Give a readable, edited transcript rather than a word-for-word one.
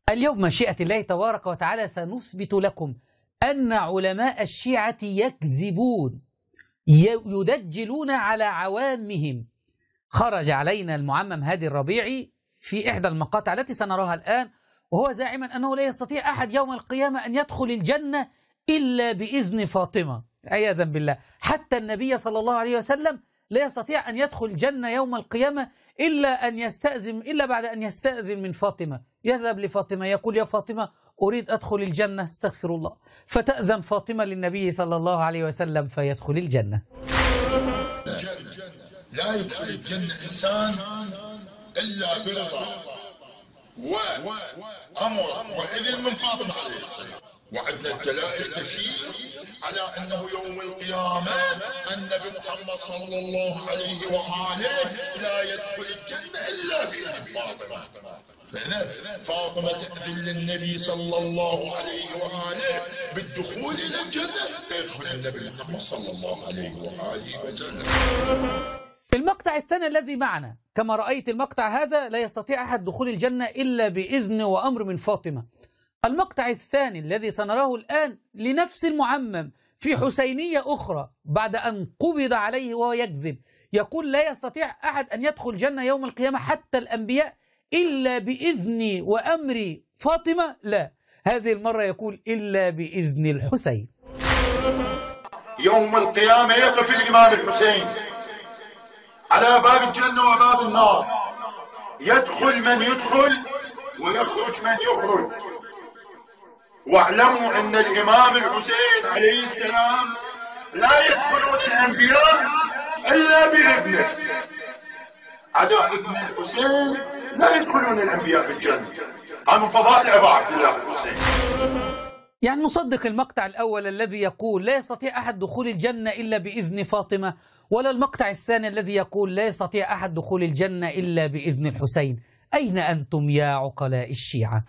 اليوم مشيئة الله تبارك وتعالى سنثبت لكم أن علماء الشيعة يكذبون، يدجلون على عوامهم. خرج علينا المعمم هادي الربيعي في إحدى المقاطع التي سنراها الآن وهو زاعما أنه لا يستطيع أحد يوم القيامة أن يدخل الجنة إلا بإذن فاطمة، عياذا بالله. حتى النبي صلى الله عليه وسلم لا يستطيع أن يدخل الجنة يوم القيامة إلا بعد أن يستأذن من فاطمة. يذهب لفاطمة يقول: يا فاطمة أريد أدخل الجنة، استغفر الله، فتأذن فاطمة للنبي صلى الله عليه وسلم فيدخل الجنة. لا يدخل الجنة إنسان إلا برضا وأمر وإذن من فاطمة عليه السلام. وعندنا الدلائل كثير على أنه يوم القيامة النبي محمد صلى الله عليه وآله لا يدخل الجنة إلا بإذن فاطمة. فاطمة تأذن للنبي صلى الله عليه وآله بالدخول إلى الجنة، فيدخل النبي محمد صلى الله عليه وآله وسلم. المقطع الثاني الذي معنا كما رأيت، المقطع هذا لا يستطيع أحد دخول الجنة إلا بإذن وأمر من فاطمة. المقطع الثاني الذي سنراه الآن لنفس المعمم في حسينية أخرى بعد أن قبض عليه وهو يكذب، يقول: لا يستطيع أحد أن يدخل الجنة يوم القيامة حتى الأنبياء إلا بإذن وأمر فاطمة. لا، هذه المرة يقول: إلا بإذن الحسين. يوم القيامة يقف الإمام الحسين على باب الجنة وباب النار، يدخل من يدخل ويخرج من يخرج. واعلموا أن الإمام الحسين عليه السلام لا يدخلون الأنبياء إلا بإذنه. عدا ابن الحسين لا يدخلون الأنبياء بالجنة. هذا من فضائل أبا عبد الله الحسين. يعني نصدق المقطع الأول الذي يقول لا يستطيع أحد دخول الجنة إلا بإذن فاطمة، ولا المقطع الثاني الذي يقول لا يستطيع أحد دخول الجنة إلا بإذن الحسين؟ أين أنتم يا عقلاء الشيعة؟